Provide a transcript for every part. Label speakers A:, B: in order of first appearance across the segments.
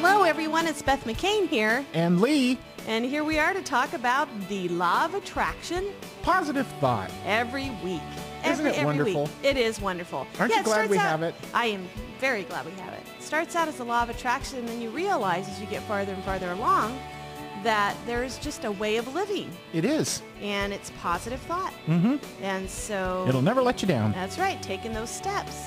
A: Hello, everyone. It's Beth McCain here.
B: And Lee.
A: And here we are to talk about the law of attraction.
B: Positive thought.
A: Every week.
B: Isn't it wonderful?
A: Week. It is wonderful.
B: Aren't you glad we have it?
A: I am very glad we have it. It starts out as the law of attraction, and then you realize as you get farther and farther along that there is just a way of living.
B: It is.
A: And it's positive thought.
B: Mm-hmm.
A: And so...
B: it'll never let you down.
A: That's right. Taking those steps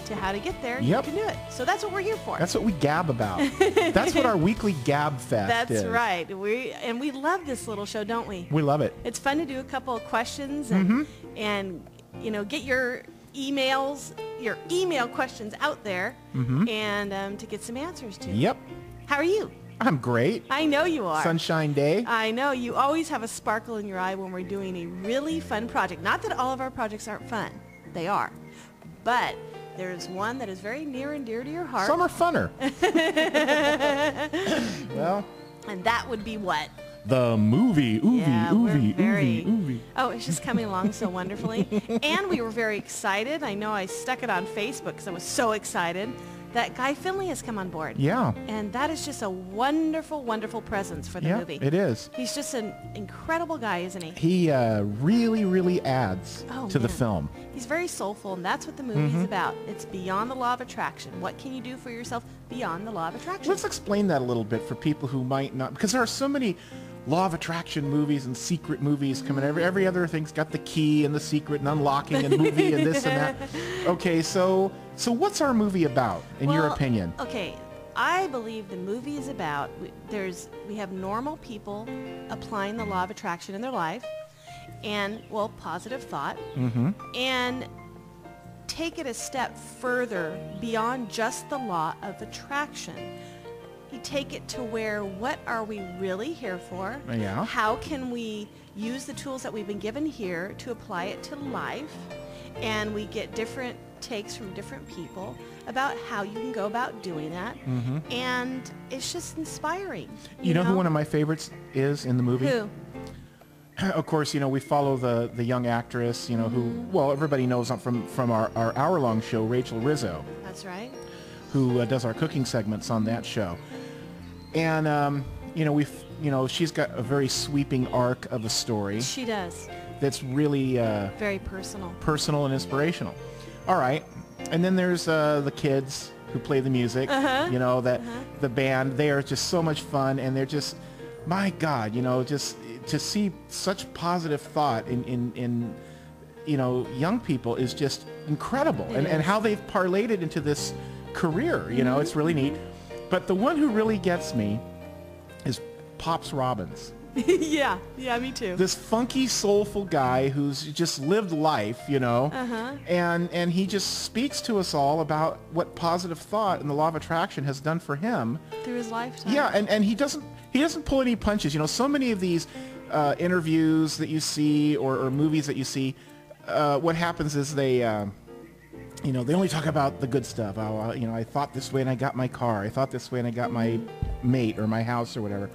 A: to how to get there,
B: yep.
A: You can do it. So that's what we're here for.
B: That's what we gab about. That's what our weekly gab fest is.
A: That's right. We love this little show, don't we?
B: We love it.
A: It's fun to do a couple of questions and you know, get your email questions out there and to get some answers to.
B: Yep.
A: How are you?
B: I'm great.
A: I know you are.
B: Sunshine day.
A: I know. You always have a sparkle in your eye when we're doing a really fun project. Not that all of our projects aren't fun. They are. But there's one that is very near and dear to your heart.
B: Some are funner. Well.
A: And that would be what?
B: The movie. Oovie.
A: Oh, it's just coming along so wonderfully. And we were very excited. I know I stuck it on Facebook because I was so excited that Guy Finley has come on board.
B: Yeah.
A: And that is just a wonderful, wonderful presence for the movie.
B: It is.
A: He's just an incredible guy, isn't he?
B: He really, really adds to the film.
A: He's very soulful, and that's what the movie's about. It's beyond the law of attraction. What can you do for yourself beyond the law of attraction?
B: Let's explain that a little bit for people who might not, because there are so many law of attraction movies and secret movies coming. Every other thing's got the key and the secret and unlocking and movie and this and that. Okay, so what's our movie about, in your opinion?
A: Okay, I believe the movie is about, we have normal people applying the law of attraction in their life and, well, positive thought, and take it a step further beyond just the law of attraction. You take it to where, what are we really here for?
B: Yeah.
A: How can we use the tools that we've been given here to apply it to life? And we get different takes from different people about how you can go about doing that. And it's just inspiring.
B: You know who one of my favorites is in the movie?
A: Who?
B: Of course, you know, we follow the young actress, you know, who, well, everybody knows from our hour-long show, Rachel Rizzo.
A: That's right.
B: Who does our cooking segments on that show. And, you know, she's got a very sweeping arc of a story.
A: She does.
B: That's really...
A: very personal.
B: Personal and inspirational. All right. And then there's the kids who play the music. You know, the band. They are just so much fun, and they're just, my God, you know, just to see such positive thought in you know, young people is just incredible. And how they've parlayed it into this career, you know, it's really neat. But the one who really gets me is Pops Robbins.
A: yeah, me too.
B: This funky, soulful guy who's just lived life, you know, and he just speaks to us all about what positive thought and the law of attraction has done for him
A: through his lifetime.
B: Yeah, and he doesn't pull any punches. You know, so many of these interviews that you see or movies that you see, what happens is they you know, they only talk about the good stuff. Oh, you know, I thought this way and I got my car. I thought this way and I got my mate or my house or whatever.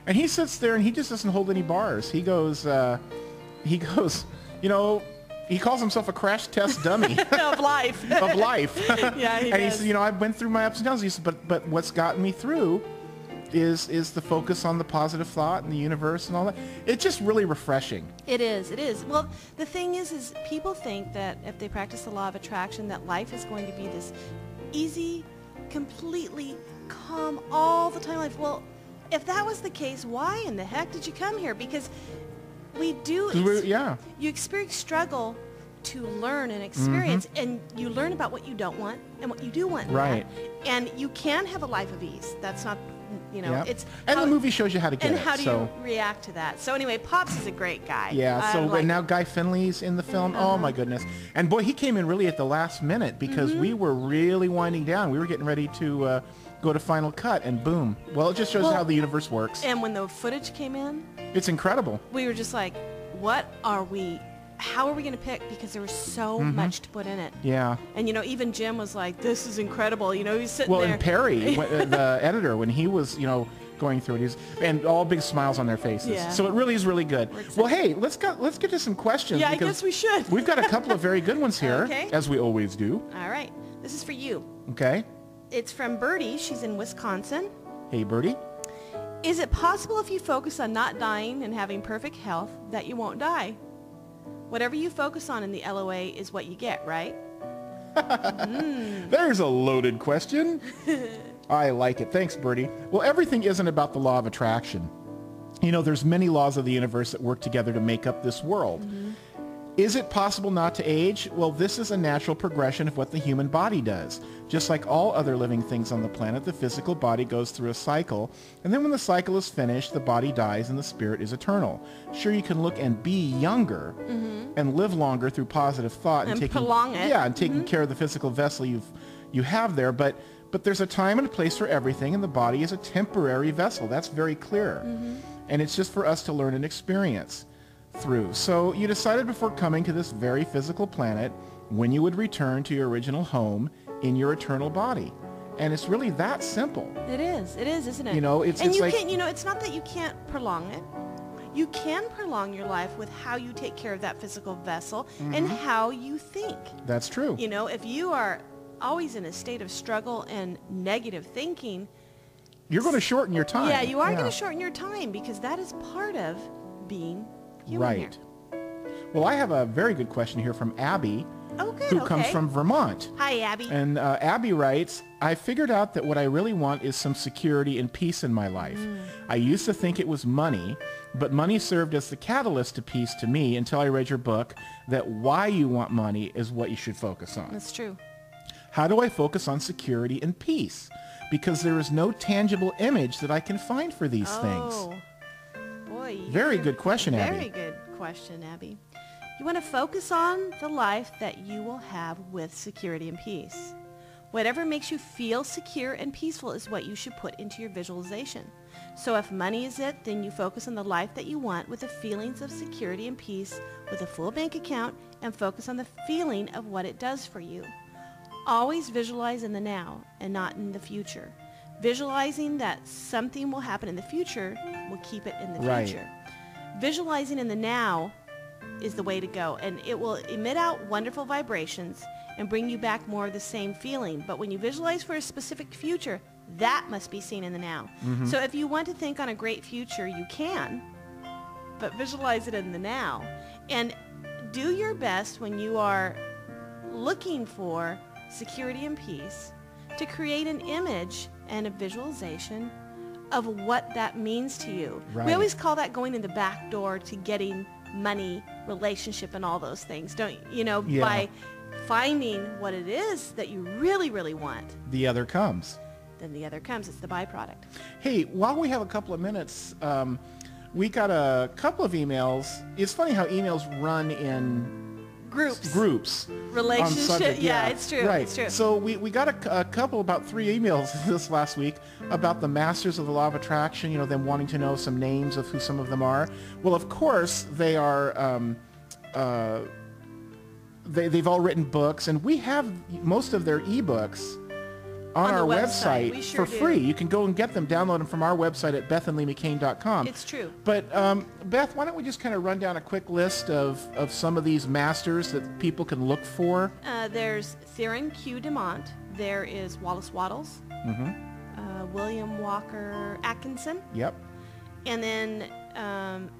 B: And he sits there and he just doesn't hold any bars. He goes, you know, he calls himself a crash test dummy.
A: Of life.
B: Of life.
A: Yeah, he
B: And
A: does.
B: he says, you know, I went through my ups and downs. He said, but what's gotten me through is the focus on the positive thought and the universe and all that. It's just really refreshing.
A: It is. Well, the thing is people think that if they practice the law of attraction, that life is going to be this easy, completely calm, all the time life. Well, if that was the case, why in the heck did you come here? Because we do, you experience struggle to learn and experience, and you learn about what you don't want and what you do want.
B: Right.
A: And you can have a life of ease. That's not, you know, it's...
B: And the movie shows you how to get it.
A: And how do you react to that? So anyway, Pops is a great guy.
B: Yeah, and now Guy Finley's in the film. Oh, my goodness. And boy, he came in really at the last minute because we were really winding down. We were getting ready to go to final cut, and boom. Well, it just shows how the universe works.
A: And when the footage came in...
B: It's incredible.
A: We were just like, how are we going to pick? Because there was so much to put in it.
B: Yeah.
A: And, you know, even Jim was like, this is incredible. You know, he's sitting there.
B: Well, and Perry, the editor, when he was, you know, going through it, and all big smiles on their faces.
A: Yeah.
B: So it really is really good. Well, hey, let's get to some questions.
A: Yeah, I guess we should.
B: We've got a couple of very good ones here,
A: Okay.
B: as we always do.
A: All right. This is for you.
B: Okay.
A: it's from Birdie. She's in Wisconsin.
B: Hey, Birdie.
A: Is it possible if you focus on not dying and having perfect health that you won't die? Whatever you focus on in the LOA is what you get, right?
B: There's a loaded question. I like it. Thanks, Birdie. Well, everything isn't about the law of attraction. You know, there's many laws of the universe that work together to make up this world. Is it possible not to age? Well, this is a natural progression of what the human body does. Just like all other living things on the planet, the physical body goes through a cycle, and then when the cycle is finished, the body dies and the spirit is eternal. Sure, you can look and be younger and live longer through positive thought
A: And
B: taking,
A: prolong it.
B: Yeah, and taking care of the physical vessel you have there, but there's a time and a place for everything, and the body is a temporary vessel. That's very clear. And it's just for us to learn and experience through. So you decided before coming to this very physical planet when you would return to your original home in your eternal body. And it's really that simple.
A: It is, isn't it?
B: You know, it's
A: you
B: like...
A: can't, it's not that you can't prolong it. You can prolong your life with how you take care of that physical vessel and how you think.
B: That's true.
A: You know, if you are always in a state of struggle and negative thinking,
B: you're going to shorten your time.
A: Yeah, you are going to shorten your time because that is part of being human here.
B: Well, I have a very good question here from Abby,
A: Oh, good.
B: who comes from Vermont.
A: Hi, Abby.
B: And Abby writes, I figured out that what I really want is some security and peace in my life. I used to think it was money, but money served as the catalyst to peace to me until I read your book that why you want money is what you should focus on.
A: That's true.
B: How do I focus on security and peace? Because there is no tangible image that I can find for these things.
A: Boy.
B: Very good question, Abby.
A: Very good question, Abby. You want to focus on the life that you will have with security and peace. Whatever makes you feel secure and peaceful is what you should put into your visualization. So if money is it, then you focus on the life that you want with the feelings of security and peace with a full bank account and focus on the feeling of what it does for you. Always visualize in the now and not in the future. Visualizing that something will happen in the future will keep it in the future. Visualizing in the now is the way to go, and it will emit out wonderful vibrations and bring you back more of the same feeling. But when you visualize for a specific future, that must be seen in the now. So if you want to think on a great future, you can, but visualize it in the now. And do your best when you are looking for security and peace to create an image and a visualization of what that means to you. We always call that going in the back door to getting money, relationship, and all those things. Don't you know? By finding what it is that you really, really want,
B: the other comes.
A: Then the other comes. It's the byproduct.
B: Hey, while we have a couple of minutes, we got a couple of emails. It's funny how emails run in groups.
A: Relationship. Yeah, it's true.
B: Right.
A: It's true.
B: So we got a couple, about 3 emails this last week about the masters of the law of attraction, you know, them wanting to know some names of who some of them are. Well, of course, they are, they've all written books, and we have most of their ebooks on our website for free. You can go and get them, download them from our website at bethandleemccain.com.
A: It's true.
B: But Beth, why don't we just kind of run down a quick list of some of these masters that people can look for?
A: There's Theron Q. DeMont. There is Wallace Wattles. William Walker Atkinson.
B: Yep.
A: And then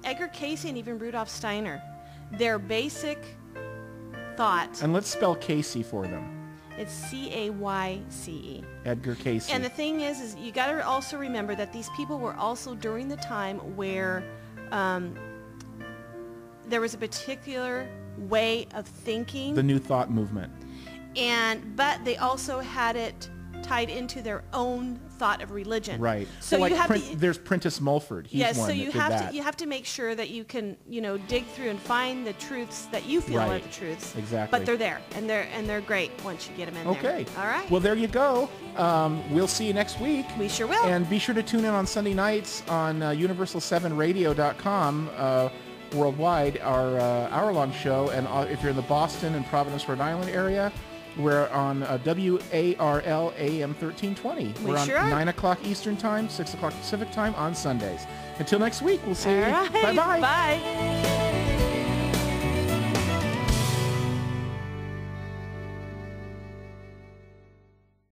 A: Edgar Cayce and even Rudolf Steiner. Their basic thought.
B: And let's spell Casey for them.
A: It's C-A-Y-C-E.
B: Edgar Cayce.
A: And the thing is you got to also remember that these people were also during the time where there was a particular way of thinking.
B: The New Thought movement.
A: But they also had it tied into their own thought of religion.
B: Right.
A: So
B: well,
A: you
B: like
A: have
B: there's Prentice Mulford. He's one
A: so
B: that
A: you
B: did
A: have
B: that.
A: to you have to make sure that you can dig through and find the truths that you feel are the truths.
B: Exactly.
A: But they're there, and they're great once you get them in there.
B: Okay.
A: All right.
B: Well, there you go. We'll see you next week.
A: We sure will.
B: And be sure to tune in on Sunday nights on universal7radio.com worldwide, our hour-long show. And if you're in the Boston and Providence, Rhode Island area, we're on WARL AM 1320. We're on 9 o'clock Eastern Time, 6 o'clock Pacific Time on Sundays. Until next week, we'll see you.
A: All right.
B: Bye-bye.
A: Bye.